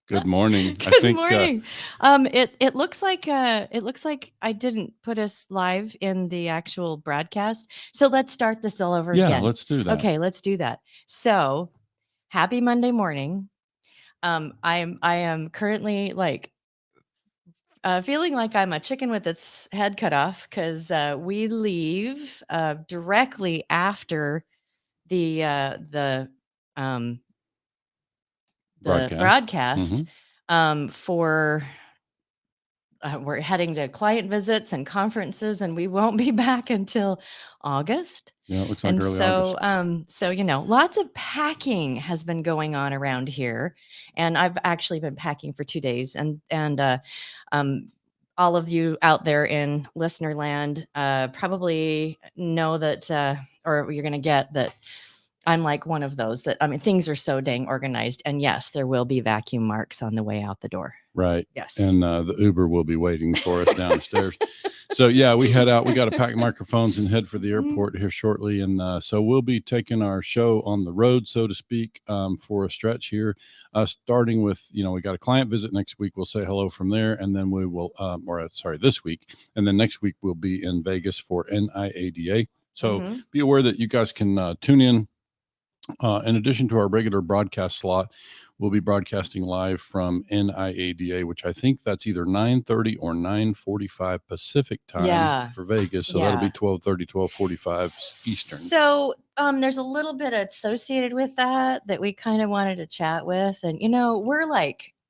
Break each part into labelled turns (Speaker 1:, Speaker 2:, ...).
Speaker 1: Good morning.
Speaker 2: Good morning. It looks like I didn't put us live in the actual broadcast. So let's start this all over
Speaker 1: Yeah,
Speaker 2: again.
Speaker 1: let's do that.
Speaker 2: Okay, let's do that. So, happy Monday morning. I am currently like feeling like I'm a chicken with its head cut off because we leave directly after the um, the broadcast for we're heading to client visits and conferences, and we won't be back until August.
Speaker 1: Yeah, it looks like
Speaker 2: And
Speaker 1: early
Speaker 2: so,
Speaker 1: August.
Speaker 2: so lots of packing has been going on around here, and I've actually been packing for 2 days, and all of you out there in listener land probably know that, or you're going to get that. I'm like one of those that, I mean, things are so dang organized. And yes, there will be vacuum marks on the way out the door.
Speaker 1: Right.
Speaker 2: Yes.
Speaker 1: And the Uber will be waiting for us downstairs. So, yeah, we head out. We got to pack microphones and head for the airport here shortly. And so we'll be taking our show on the road, so to speak, for a stretch here, starting with, we got a client visit next week. We'll say hello from there. And then we will, this week. And then next week we'll be in Vegas for NIADA. So be aware that you guys can tune in. In addition to our regular broadcast slot, we'll be broadcasting live from NIADA, which I think that's either 9:30 or 9:45 Pacific time for Vegas. So that'll be 12:30, 12:45 Eastern.
Speaker 2: So there's a little bit associated with that we kind of wanted to chat with. And,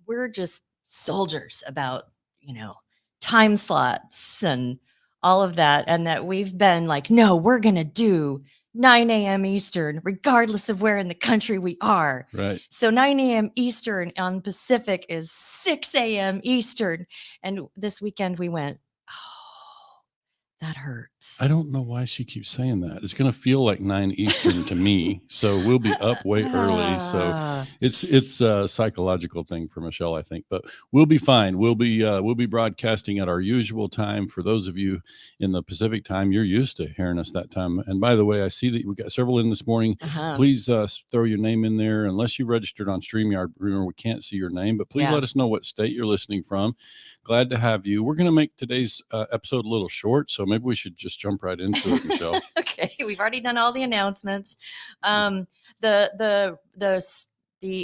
Speaker 2: we're just soldiers about, time slots and all of that. And that we've been like, no, we're going to do 9 a.m. Eastern, regardless of where in the country we are.
Speaker 1: Right.
Speaker 2: So 9 a.m. Eastern on Pacific is 6 a.m. Eastern. And this weekend we went, oh, that hurts.
Speaker 1: I don't know why she keeps saying that. It's going to feel like 9 Eastern to me. So we'll be up way early. So it's a psychological thing for Michelle, I think. But we'll be fine. We'll be broadcasting at our usual time. For those of you in the Pacific time, you're used to hearing us that time. And by the way, I see that we got several in this morning. Please throw your name in there. Unless you registered on StreamYard, remember we can't see your name. But please let us know what state you're listening from. Glad to have you. We're going to make today's episode a little short, so maybe we should just jump right into it, Michelle.
Speaker 2: Okay, we've already done all the announcements. The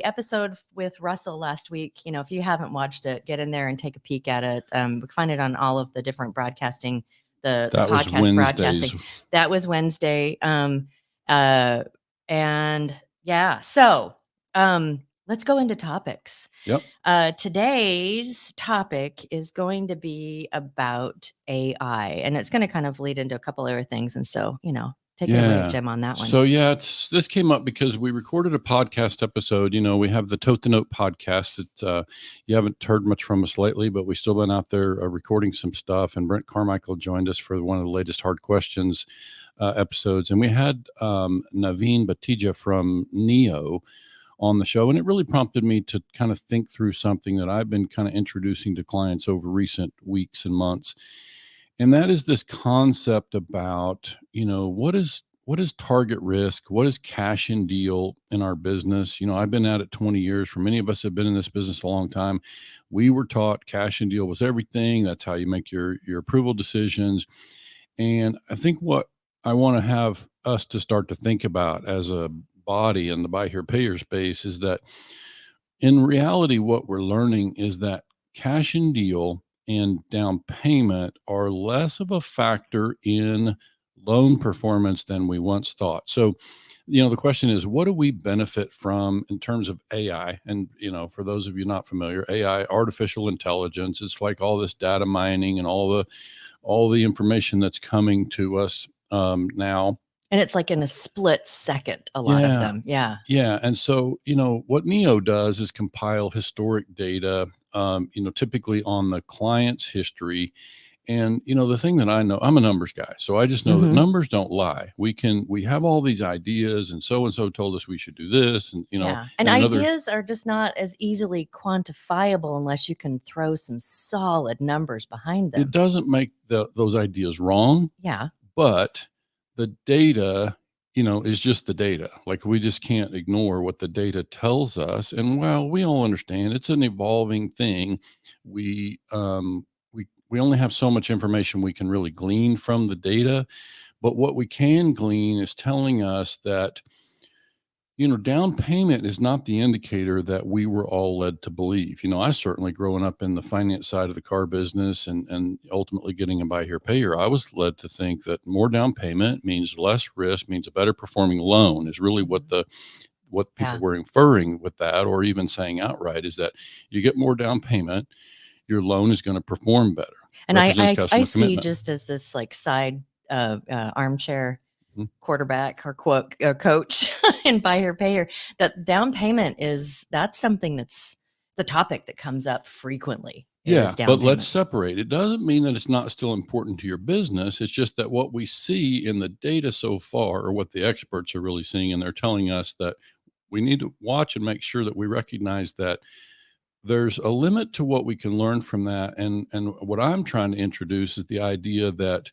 Speaker 2: episode with Russell last week, if you haven't watched it, get in there and take a peek at it. We can find it on all of the different broadcasting, the podcast broadcasting. That was Wednesday. Let's go into topics.
Speaker 1: Yep.
Speaker 2: Today's topic is going to be about AI, and it's going to kind of lead into a couple other things. And so, take it away, Jim, on that one.
Speaker 1: So, this came up because we recorded a podcast episode. We have the Tote the Note podcast that you haven't heard much from us lately, but we've still been out there recording some stuff. And Brent Carmichael joined us for one of the latest Hard Questions episodes. And we had Naveen Batija from NEO on the show. And it really prompted me to kind of think through something that I've been kind of introducing to clients over recent weeks and months. And that is this concept about, what is target risk? What is cash in deal in our business? I've been at it 20 years. For many of us have been in this business a long time. We were taught cash in deal was everything. That's how you make your approval decisions. And I think what I want to have us to start to think about as a body in the buy here, pay here space is that in reality, what we're learning is that cash in deal and down payment are less of a factor in loan performance than we once thought. So, the question is, what do we benefit from in terms of AI? And, for those of you not familiar, AI, artificial intelligence, it's like all this data mining and all the information that's coming to us now.
Speaker 2: And it's like in a split second, a lot of them. Yeah.
Speaker 1: Yeah. And so, what NEO does is compile historic data, typically on the client's history. And, the thing that I know, I'm a numbers guy. So I just know that numbers don't lie. We have all these ideas, and so told us we should do this. And,
Speaker 2: and ideas are just not as easily quantifiable unless you can throw some solid numbers behind them.
Speaker 1: It doesn't make those ideas wrong.
Speaker 2: Yeah.
Speaker 1: But the data is just the data. Like, we just can't ignore what the data tells us. And while we all understand it's an evolving thing, we only have so much information we can really glean from the data. But what we can glean is telling us that, down payment is not the indicator that we were all led to believe. I certainly, growing up in the finance side of the car business and ultimately getting a buy here, pay here, I was led to think that more down payment means less risk, means a better performing loan, is really what people were inferring with that, or even saying outright, is that you get more down payment, your loan is going to perform better.
Speaker 2: And I see, just as this like side armchair quarterback or coach and buy here, pay here, that down payment that's something that's the topic that comes up frequently.
Speaker 1: Yeah, but let's separate. It doesn't mean that it's not still important to your business. It's just that what we see in the data so far, or what the experts are really seeing, and they're telling us that we need to watch and make sure that we recognize that there's a limit to what we can learn from that. And what I'm trying to introduce is the idea that,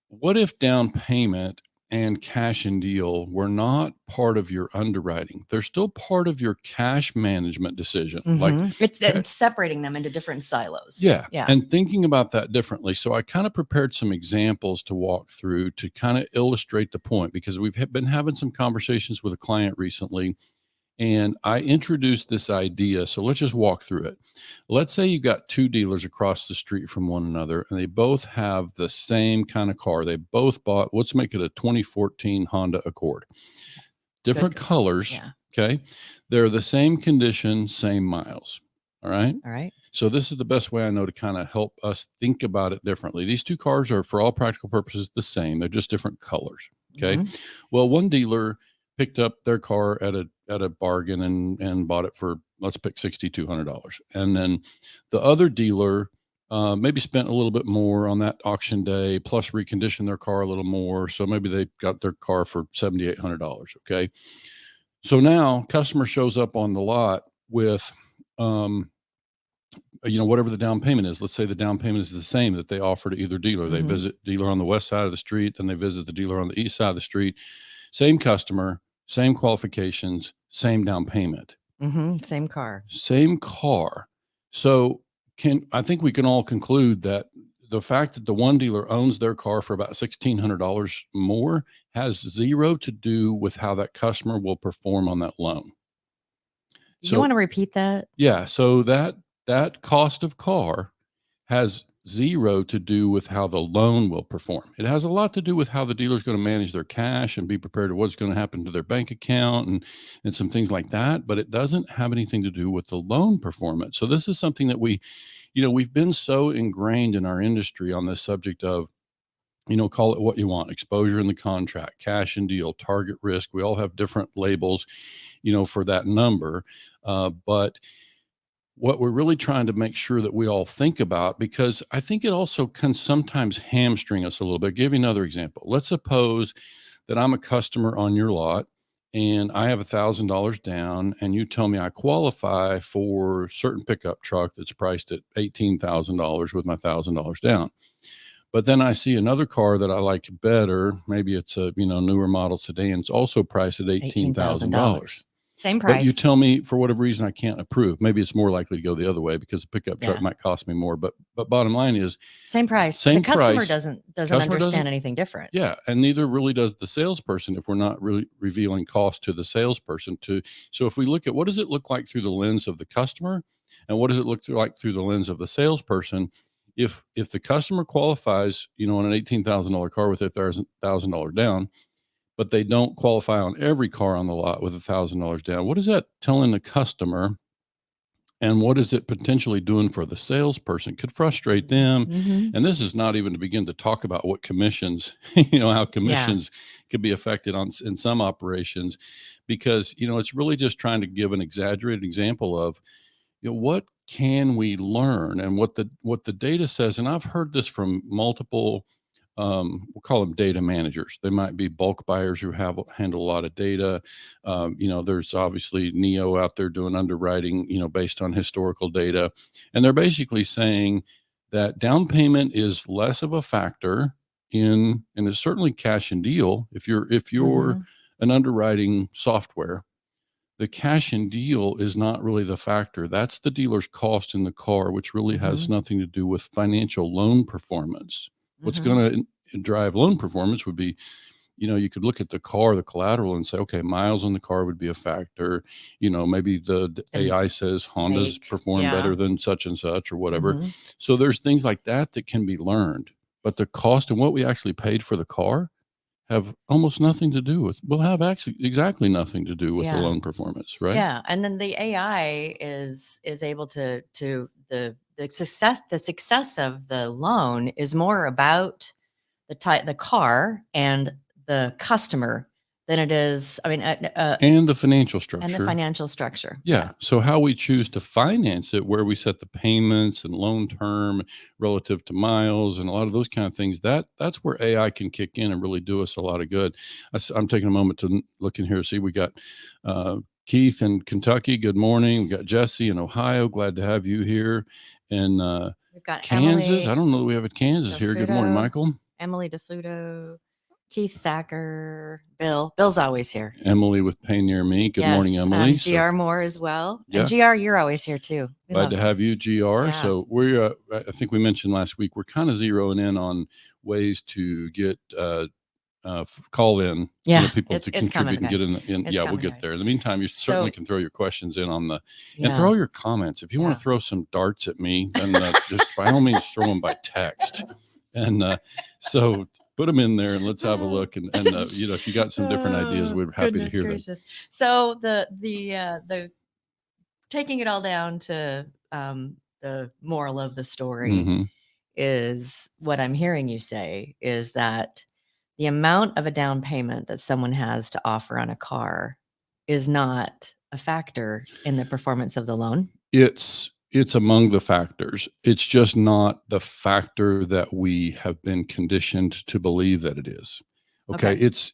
Speaker 1: what if down payment and cash and deal were not part of your underwriting? They're still part of your cash management decision. Like,
Speaker 2: it's separating them into different silos.
Speaker 1: Yeah. And thinking about that differently. So I kind of prepared some examples to walk through to kind of illustrate the point, because we've been having some conversations with a client recently, and I introduced this idea. So let's just walk through it. Let's say you got two dealers across the street from one another, and they both have the same kind of car. They both bought, let's make it a 2014 Honda Accord. Different colors.
Speaker 2: Yeah.
Speaker 1: Okay. They're the same condition, same miles. All right.
Speaker 2: All right.
Speaker 1: So this is the best way I know to kind of help us think about it differently. These two cars are, for all practical purposes, the same. They're just different colors. Okay. Well, one dealer picked up their car at a bargain and bought it for, let's pick $6,200. And then the other dealer maybe spent a little bit more on that auction day, plus reconditioned their car a little more. So maybe they got their car for $7,800. Okay. So now customer shows up on the lot with, whatever the down payment is. Let's say the down payment is the same that they offer to either dealer. They visit dealer on the west side of the street, then they visit the dealer on the east side of the street. Same customer, same qualifications, same down payment.
Speaker 2: Same car.
Speaker 1: Same car. So I think we can all conclude that the fact that the one dealer owns their car for about $1,600 more has zero to do with how that customer will perform on that loan.
Speaker 2: You want to repeat that?
Speaker 1: Yeah. So that cost of car has zero to do with how the loan will perform. It has a lot to do with how the dealer's going to manage their cash and be prepared to what's going to happen to their bank account and some things like that. But it doesn't have anything to do with the loan performance. So this is something that we've been so ingrained in our industry on this subject of, call it what you want: exposure in the contract, cash and deal, target risk. We all have different labels, for that number. But what we're really trying to make sure that we all think about, because I think it also can sometimes hamstring us a little bit. Give you another example. Let's suppose that I'm a customer on your lot and I have $1,000 down, and you tell me I qualify for a certain pickup truck that's priced at $18,000 with my $1,000 down. But then I see another car that I like better. Maybe it's a newer model sedan. It's also priced at $18,000.
Speaker 2: Same price.
Speaker 1: But you tell me, for whatever reason, I can't approve. Maybe it's more likely to go the other way because the pickup truck might cost me more. But bottom line is,
Speaker 2: same price. The customer doesn't understand anything different.
Speaker 1: Yeah, and neither really does the salesperson, if we're not really revealing cost to the salesperson. So if we look at, what does it look like through the lens of the customer, and what does it look like through the lens of the salesperson? If the customer qualifies, on an $18,000 car with $1,000 down, but they don't qualify on every car on the lot with $1,000 down, what is that telling the customer? And what is it potentially doing for the salesperson? It could frustrate them. And this is not even to begin to talk about what commissions, how commissions could be affected in some operations, because, it's really just trying to give an exaggerated example of, what can we learn, and what the data says. And I've heard this from multiple, we'll call them data managers. They might be bulk buyers who handle a lot of data. There's obviously Neo out there doing underwriting, based on historical data. And they're basically saying that down payment is less of a factor in, and it's certainly cash and deal. If you're
Speaker 2: Mhm.
Speaker 1: an underwriting software, the cash and deal is not really the factor. That's the dealer's cost in the car, which really has
Speaker 2: Mhm.
Speaker 1: nothing to do with financial loan performance. What's
Speaker 2: Mhm.
Speaker 1: going to drive loan performance would be, you could look at the car, the collateral, and say, okay, miles on the car would be a factor. Maybe the
Speaker 2: And
Speaker 1: AI says Honda's
Speaker 2: make.
Speaker 1: perform
Speaker 2: Yeah.
Speaker 1: better than such and such or whatever.
Speaker 2: Mhm.
Speaker 1: So there's things like that that can be learned. But the cost and what we actually paid for the car have almost nothing to do with, will have actually exactly nothing to do with the
Speaker 2: Yeah.
Speaker 1: loan performance, right?
Speaker 2: Yeah, and then the AI is able to the success of the loan is more about the car and the customer than it is. I mean,
Speaker 1: And the financial
Speaker 2: and the
Speaker 1: structure.
Speaker 2: financial structure.
Speaker 1: Yeah. So how we choose to finance it, where we set the payments and loan term relative to miles and a lot of those kind of things, that's where AI can kick in and really do us a lot of good. I'm taking a moment to look in here. See, we got Keith in Kentucky. Good morning. We got Jesse in Ohio. Glad to have you here. And
Speaker 2: We've got
Speaker 1: Kansas.
Speaker 2: Emily
Speaker 1: I don't know that we have a Kansas here. Good morning,
Speaker 2: DeFuto,
Speaker 1: Michael.
Speaker 2: Emily DeFuto, Keith Thacker, Bill. Bill's always here.
Speaker 1: Emily with Pain Near Me. Good morning, Emily.
Speaker 2: GR Moore as well.
Speaker 1: Yeah.
Speaker 2: And GR, you're always here too. We
Speaker 1: Glad
Speaker 2: love
Speaker 1: to
Speaker 2: you.
Speaker 1: have you, GR.
Speaker 2: Yeah.
Speaker 1: So we're, I think we mentioned last week, we're kind of zeroing in on ways to get call in,
Speaker 2: Yeah,
Speaker 1: people to
Speaker 2: it's coming,
Speaker 1: contribute and get in.
Speaker 2: It's
Speaker 1: Yeah, we'll
Speaker 2: coming,
Speaker 1: get
Speaker 2: guys.
Speaker 1: there. In the meantime, you certainly
Speaker 2: So
Speaker 1: can throw your questions in on the, and
Speaker 2: yeah.
Speaker 1: throw your comments. If you want
Speaker 2: Yeah.
Speaker 1: to throw some darts at me, then just by all means throw them by text. And so put them in there and let's have a look. And if you got some different ideas, we're happy to hear
Speaker 2: gracious. So the taking it all down to the moral of the story
Speaker 1: them. Mm-hmm.
Speaker 2: is what I'm hearing you say is that the amount of a down payment that someone has to offer on a car is not a factor in the performance of the loan.
Speaker 1: It's among the factors. It's just not the factor that we have been conditioned to believe that it is. Okay. It's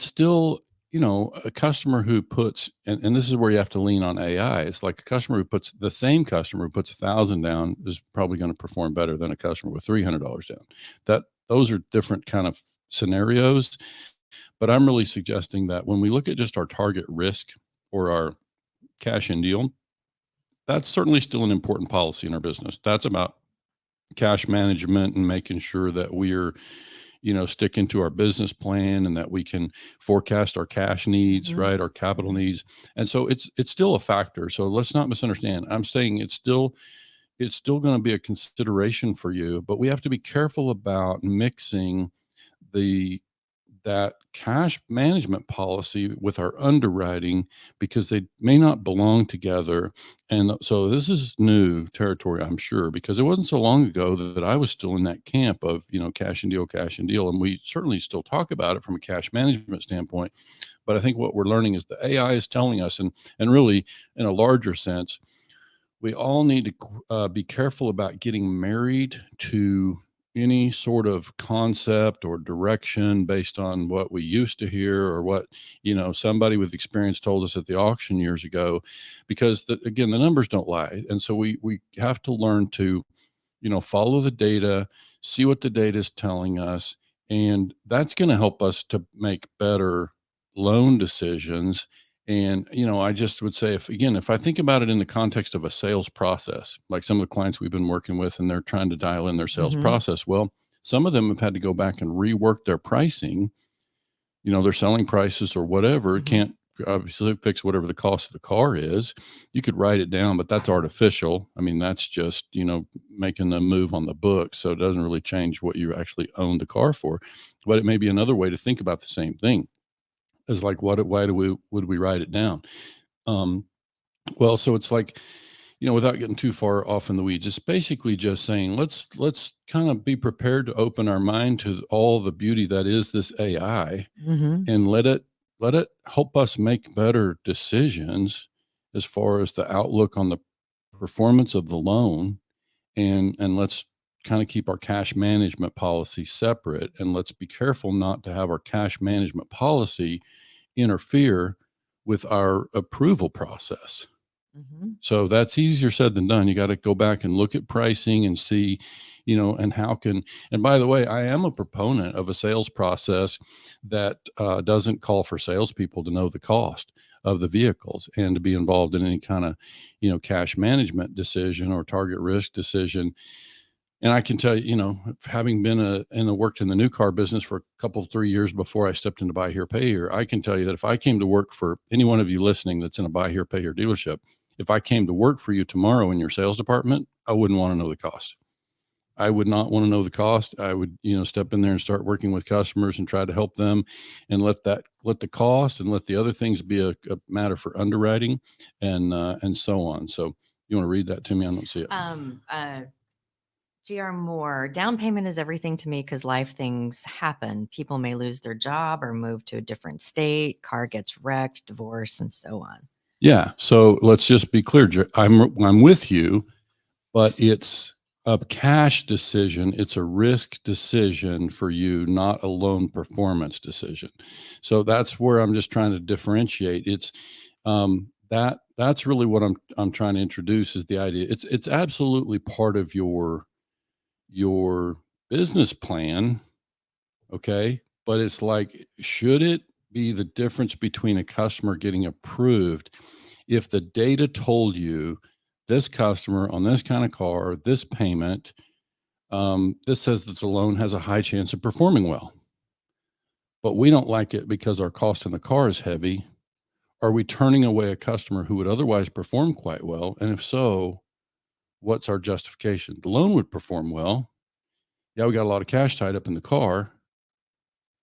Speaker 1: still, a customer who puts, and this is where you have to lean on AI. It's like the same customer who puts 1,000 down is probably going to perform better than a customer with $300 down. Those are different kind of scenarios. But I'm really suggesting that when we look at just our target risk or our cash in deal, that's certainly still an important policy in our business. That's about cash management and making sure that we're, sticking to our business plan and that we can forecast our cash needs,
Speaker 2: Mhm.
Speaker 1: right? Our capital needs. And so it's still a factor. So let's not misunderstand. I'm saying it's still going to be a consideration for you, but we have to be careful about mixing the that cash management policy with our underwriting because they may not belong together. And so this is new territory, I'm sure, because it wasn't so long ago that I was still in that camp of, cash and deal, cash and deal. And we certainly still talk about it from a cash management standpoint. But I think what we're learning is the AI is telling us, and really in a larger sense, we all need to be careful about getting married to any sort of concept or direction based on what we used to hear or what somebody with experience told us at the auction years ago, because again, the numbers don't lie. And so we have to learn to follow the data, see what the data is telling us, and that's going to help us to make better loan decisions. And, I just would say, if I think about it in the context of a sales process, like some of the clients we've been working with, and they're trying to dial in their sales
Speaker 2: Mhm.
Speaker 1: process, well, some of them have had to go back and rework their pricing, their selling prices or whatever. It
Speaker 2: Mhm.
Speaker 1: can't obviously fix whatever the cost of the car is. You could write it down, but that's artificial. I mean, that's just, making the move on the book. So it doesn't really change what you actually own the car for. But it may be another way to think about the same thing is like, would we write it down? Well, so it's like, without getting too far off in the weeds, it's basically just saying, let's kind of be prepared to open our mind to all the beauty that is this AI,
Speaker 2: Mhm.
Speaker 1: and let it help us make better decisions as far as the outlook on the performance of the loan. And let's kind of keep our cash management policy separate, and let's be careful not to have our cash management policy interfere with our approval process.
Speaker 2: Mm-hmm.
Speaker 1: So that's easier said than done. You got to go back and look at pricing and see, and and by the way, I am a proponent of a sales process that doesn't call for salespeople to know the cost of the vehicles and to be involved in any kind of, cash management decision or target risk decision. And I can tell you, having been worked in the new car business for a couple, 3 years before I stepped into buy here, pay here, I can tell you that if I came to work for any one of you listening that's in a buy here, pay here dealership, if I came to work for you tomorrow in your sales department, I wouldn't want to know the cost. I would not want to know the cost. I would, step in there and start working with customers and try to help them, and let the cost and let the other things be a matter for underwriting and so on. So you want to read that to me? I don't see it.
Speaker 2: GR Moore, down payment is everything to me because life things happen. People may lose their job or move to a different state, car gets wrecked, divorce, and so on.
Speaker 1: Yeah. So let's just be clear. I'm with you, but it's a cash decision. It's a risk decision for you, not a loan performance decision. So that's where I'm just trying to differentiate. It's that's really what I'm trying to introduce is the idea. It's absolutely part of your business plan. Okay. But it's like, should it be the difference between a customer getting approved if the data told you this customer on this kind of car, this payment, this says that the loan has a high chance of performing well, but we don't like it because our cost in the car is heavy? Are we turning away a customer who would otherwise perform quite well? And if so, what's our justification? The loan would perform well. Yeah, we got a lot of cash tied up in the car,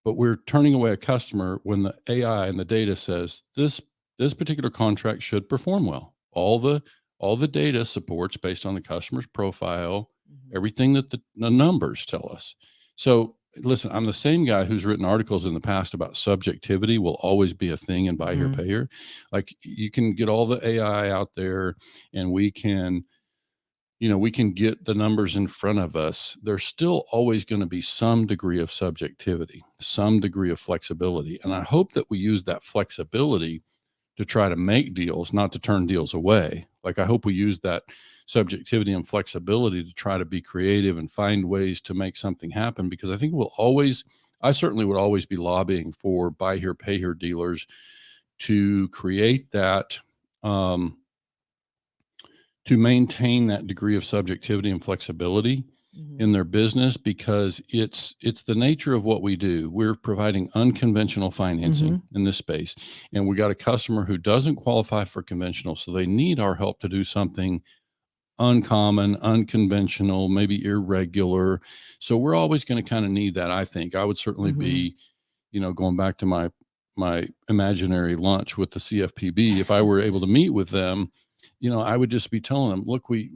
Speaker 1: but we're turning away a customer when the AI and the data says this particular contract should perform well. All the data supports based on the customer's profile, everything that the numbers tell us. So listen, I'm the same guy who's written articles in the past about subjectivity will always be a thing in buy here, pay here. Like you can get all the AI out there and we can get the numbers in front of us. There's still always going to be some degree of subjectivity, some degree of flexibility. And I hope that we use that flexibility to try to make deals, not to turn deals away. Like I hope we use that subjectivity and flexibility to try to be creative and find ways to make something happen, because I think I certainly would always be lobbying for buy here, pay here dealers to create that, to maintain that degree of subjectivity and flexibility in their business, because it's the nature of what we do. We're providing unconventional financing in this space, and we got a customer who doesn't qualify for conventional, so they need our help to do something uncommon, unconventional, maybe irregular. So we're always going to kind of need that. I think I would certainly be, going back to my imaginary lunch with the CFPB, if I were able to meet with them, I would just be telling them, look, we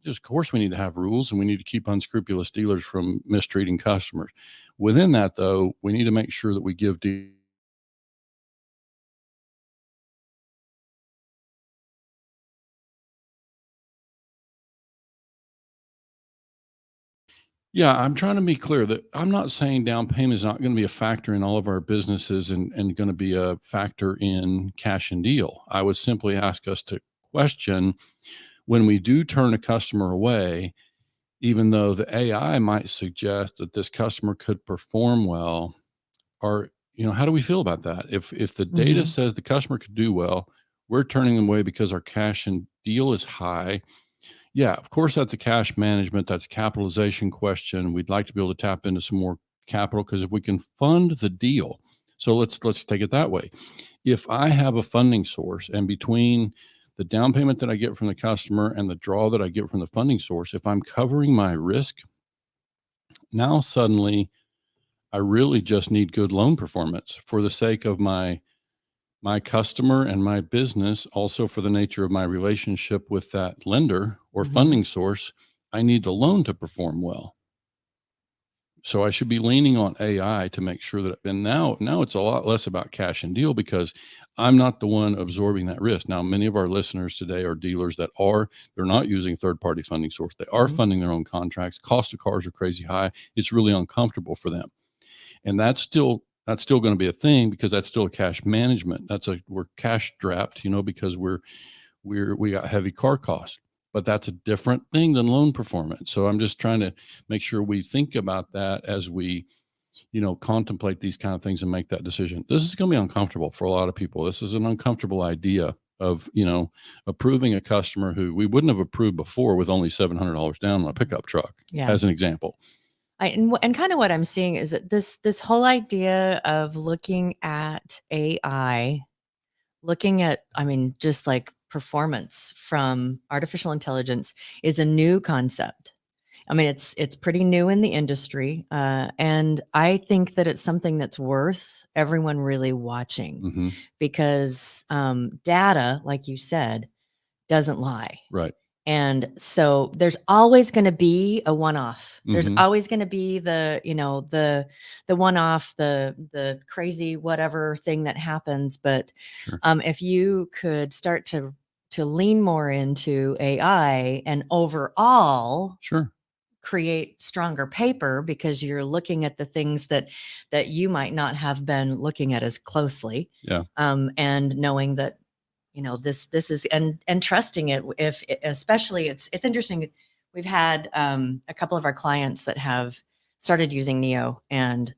Speaker 1: just, of course we need to have rules and we need to keep unscrupulous dealers from mistreating customers. Within that though, we need to make sure that we give Yeah, I'm trying to be clear that I'm not saying down payment is not going to be a factor in all of our businesses and going to be a factor in cash and deal. I would simply ask us to question when we do turn a customer away, even though the AI might suggest that this customer could perform well, or, how do we feel about that? If the data says the customer could do well, we're turning them away because our cash and deal is high. Yeah, of course, that's a cash management, that's a capitalization question. We'd like to be able to tap into some more capital, because if we can fund the deal, so let's take it that way. If I have a funding source, and between the down payment that I get from the customer and the draw that I get from the funding source, if I'm covering my risk, now suddenly I really just need good loan performance for the sake of my customer and my business, also for the nature of my relationship with that lender or funding source. I need the loan to perform well. So I should be leaning on AI to make sure that, and now it's a lot less about cash and deal, because I'm not the one absorbing that risk. Now, many of our listeners today are dealers that they're not using third-party funding source. They are funding their own contracts. Cost of cars are crazy high. It's really uncomfortable for them. And that's still going to be a thing, because that's still a cash management. We're cash strapped, because we're we got heavy car costs, but that's a different thing than loan performance. So I'm just trying to make sure we think about that as we, contemplate these kind of things and make that decision. This is going to be uncomfortable for a lot of people. This is an uncomfortable idea of, approving a customer who we wouldn't have approved before with only $700 down on a pickup truck, as an example.
Speaker 2: And kind of what I'm seeing is that this whole idea of looking at AI, just like performance from artificial intelligence is a new concept. I mean, it's pretty new in the industry, and I think that it's something that's worth everyone really watching, because data, like you said, doesn't lie.
Speaker 1: Right.
Speaker 2: And so there's always going to be a one-off. There's always going to be the one-off, the crazy whatever thing that happens. But if you could start to lean more into AI and overall create stronger paper, because you're looking at the things that you might not have been looking at as closely. And knowing that, this is, and trusting it, especially it's interesting. We've had a couple of our clients that have started using Neo, and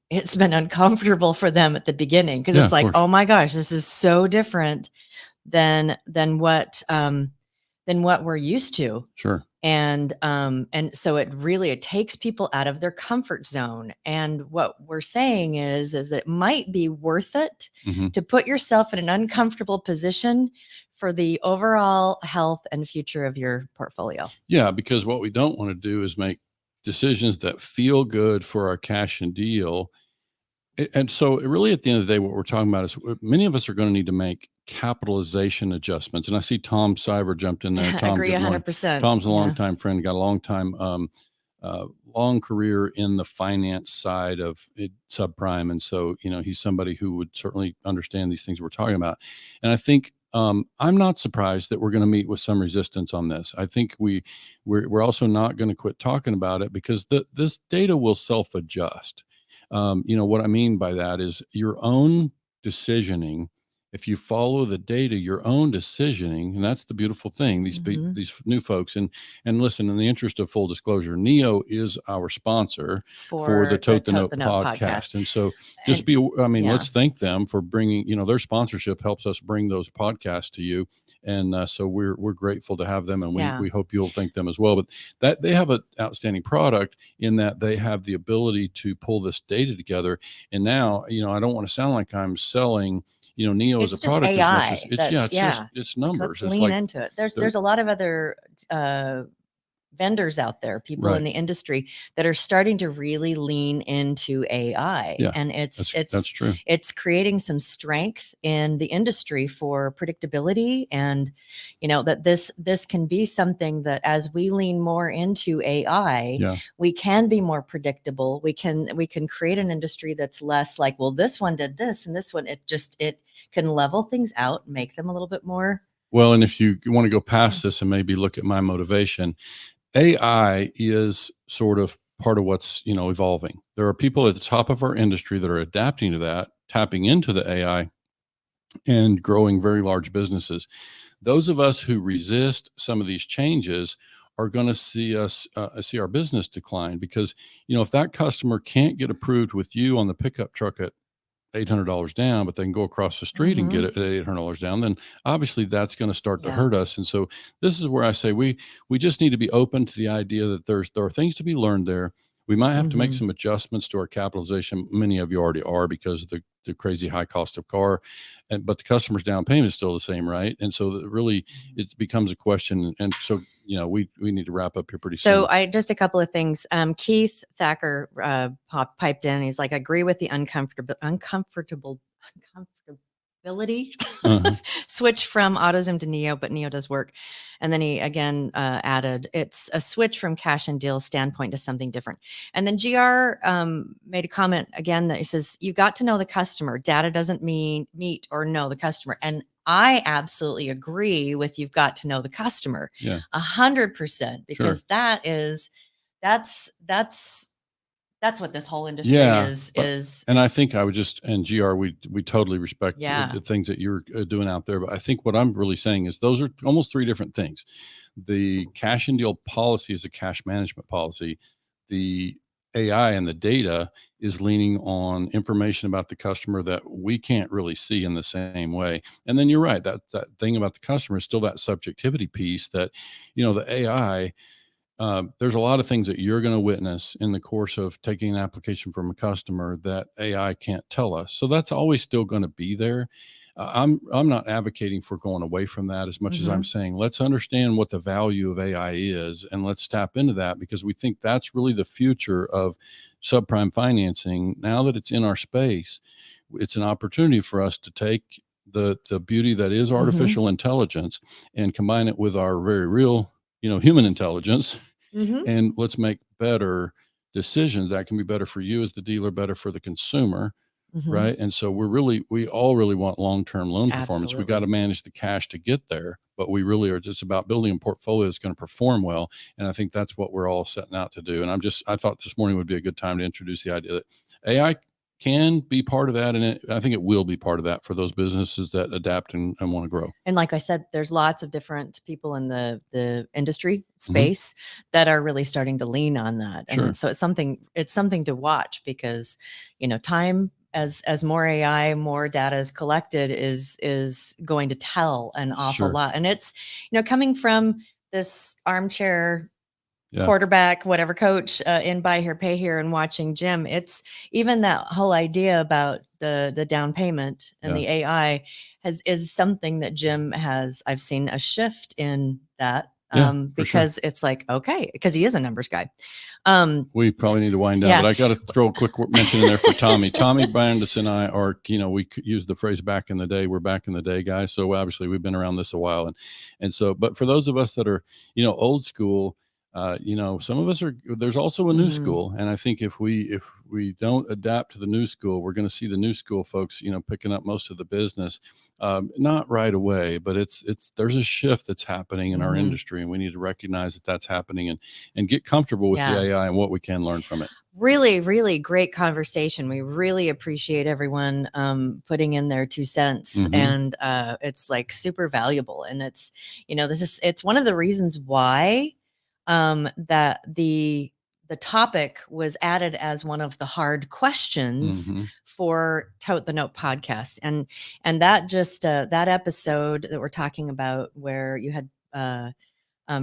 Speaker 2: it's been uncomfortable for them at the beginning, because it's like, oh my gosh, this is so different than what we're used to. And so it takes people out of their comfort zone. And what we're saying is that it might be worth it to put yourself in an uncomfortable position for the overall health and future of your portfolio.
Speaker 1: Yeah, because what we don't want to do is make decisions that feel good for our cash and deal. And so really at the end of the day, what we're talking about is many of us are going to need to make capitalization adjustments. And I see Tom Cyber jumped in there. Tom,
Speaker 2: I agree 100%.
Speaker 1: Tom's a longtime friend, got a long career in the finance side of subprime. And so, he's somebody who would certainly understand these things we're talking about. And I think I'm not surprised that we're going to meet with some resistance on this. I think we're also not going to quit talking about it, because this data will self-adjust. What I mean by that is your own decisioning. If you follow the data, your own decisioning, and that's the beautiful thing. These new folks, and listen, in the interest of full disclosure, Neo is our sponsor for the Tote the Note podcast. And so let's thank them for bringing, their sponsorship helps us bring those podcasts to you. And so we're grateful to have them, and we hope you'll thank them as well. But that they have an outstanding product in that they have the ability to pull this data together. And now, I don't want to sound like I'm selling Neo as a product
Speaker 2: AI.
Speaker 1: As much as it's numbers.
Speaker 2: Let's lean into it. There's a lot of other vendors out there, people in the industry that are starting to really lean into AI. And that's true. It's creating some strength in the industry for predictability, and that this can be something that as we lean more into AI, we can be more predictable. We can create an industry that's less like, well, this one did this and this one, it can level things out, make them a little bit more.
Speaker 1: Well, and if you want to go past this and maybe look at my motivation, AI is sort of part of what's, evolving. There are people at the top of our industry that are adapting to that, tapping into the AI, and growing very large businesses. Those of us who resist some of these changes are going to see our business decline, because, if that customer can't get approved with you on the pickup truck at $800 down, but they can go across the street and get it at $800 down, then obviously that's going to start to hurt us. And so this is where I say we just need to be open to the idea that there are things to be learned there. We might have to make some adjustments to our capitalization. Many of you already are, because of the crazy high cost of car, but the customer's down payment is still the same, right? And so really it becomes a question. And so, we need to wrap up here pretty soon.
Speaker 2: So just a couple of things. Keith Thacker piped in. He's like, I agree with the uncomfortability switch from AutoZoom to Neo, but Neo does work. And then he again added, it's a switch from cash and deal standpoint to something different. And then GR made a comment again that he says, you got to know the customer. Data doesn't mean meet or know the customer. And I absolutely agree with, you've got to know the customer 100%, because that's That's what this whole industry is.
Speaker 1: And I think I would just, and GR, we totally respect the things that you're doing out there. But I think what I'm really saying is those are almost three different things. The cash and deal policy is a cash management policy. The AI and the data is leaning on information about the customer that we can't really see in the same way. And then you're right, that thing about the customer is still that subjectivity piece that, the AI, there's a lot of things that you're going to witness in the course of taking an application from a customer that AI can't tell us. So that's always still going to be there. I'm not advocating for going away from that as much as I'm saying, let's understand what the value of AI is and let's tap into that, because we think that's really the future of subprime financing. Now that it's in our space, it's an opportunity for us to take the beauty that is artificial intelligence and combine it with our very real, human intelligence, and let's make better decisions that can be better for you as the dealer, better for the consumer. Right. And so we all really want long-term loan performance. We got to manage the cash to get there, but we really are just about building a portfolio that's going to perform well. And I think that's what we're all setting out to do. And I thought this morning would be a good time to introduce the idea that AI can be part of that. And I think it will be part of that for those businesses that adapt and want to grow.
Speaker 2: And like I said, there's lots of different people in the industry space that are really starting to lean on that. And so it's something to watch, because, time, as more AI, more data is collected, is going to tell an awful lot. And it's, coming from this armchair quarterback, whatever coach, in buy here, pay here, and watching Jim, it's even that whole idea about the down payment and the AI is something that Jim I've seen a shift in that. Because it's like, okay, because he is a numbers guy.
Speaker 1: We probably need to wind down, but I got to throw a quick mention in there for Tommy. Tommy Brandis and I are, we use the phrase back in the day. We're back in the day guys. So obviously we've been around this a while. And so, but for those of us that are, old school, some of us there's also a new school. And I think if we don't adapt to the new school, we're going to see the new school folks, picking up most of the business. Not right away, but there's a shift that's happening in our industry, and we need to recognize that that's happening and get comfortable with the AI and what we can learn from it.
Speaker 2: Really, really great conversation. We really appreciate everyone putting in their 2 cents, and it's like super valuable. And it's, it's one of the reasons why that the topic was added as one of the hard questions for Tote the Note podcast. And that just, that episode that we're talking about, where you had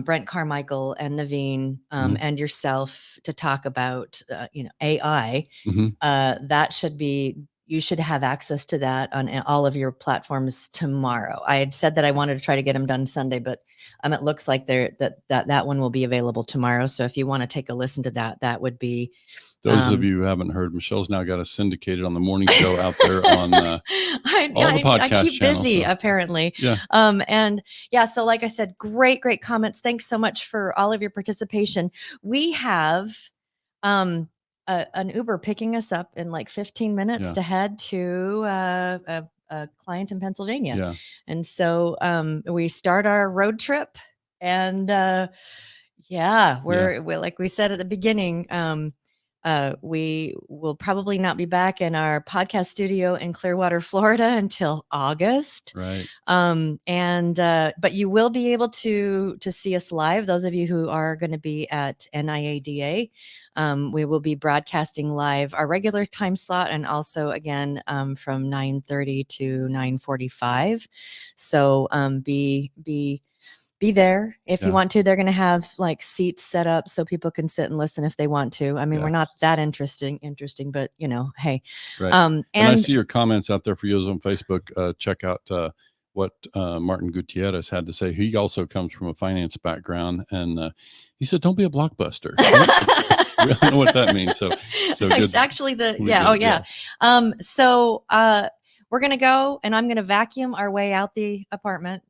Speaker 2: Brent Carmichael and Naveen and yourself to talk about, AI, that should be, you should have access to that on all of your platforms tomorrow. I had said that I wanted to try to get them done Sunday, but it looks like that one will be available tomorrow. So if you want to take a listen to that would be.
Speaker 1: Those of you who haven't heard, Michelle's now got us syndicated on the morning show out there on all the podcast
Speaker 2: I keep
Speaker 1: channels,
Speaker 2: busy, apparently. So like I said, great comments. Thanks so much for all of your participation. We have an Uber picking us up in like 15 minutes to head to a client in Pennsylvania. And so we start our road trip, and we're like we said at the beginning, we will probably not be back in our podcast studio in Clearwater, Florida until August.
Speaker 1: Right.
Speaker 2: But you will be able to see us live. Those of you who are going to be at NIADA, we will be broadcasting live our regular time slot, and also again from 9:30 to 9:45. So be there if you want to. They're going to have like seats set up so people can sit and listen if they want to. I mean, we're not that interesting, but hey.
Speaker 1: Right. And I see your comments out there for you on Facebook. Check out what Martin Gutierrez had to say. He also comes from a finance background, and he said, "Don't be a blockbuster." We don't know what that means. So
Speaker 2: it's actually So we're going to go, and I'm going to vacuum our way out the apartment.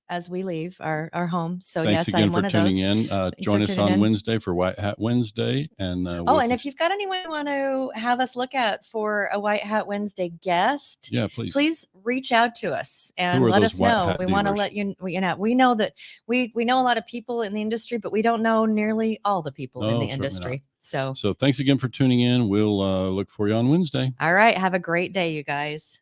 Speaker 2: as we leave our home. So
Speaker 1: Thanks
Speaker 2: yes,
Speaker 1: again
Speaker 2: I'm
Speaker 1: for
Speaker 2: one of
Speaker 1: tuning
Speaker 2: those.
Speaker 1: in. Join us on Wednesday for White Hat Wednesday. And
Speaker 2: and if you've got anyone you want to have us look at for a White Hat Wednesday guest,
Speaker 1: yeah, please
Speaker 2: reach out to us and let us know. We want to let you know. We know that we know a lot of people in the industry, but we don't know nearly all the people in the industry. So
Speaker 1: thanks again for tuning in. We'll look for you on Wednesday.
Speaker 2: All right. Have a great day, you guys.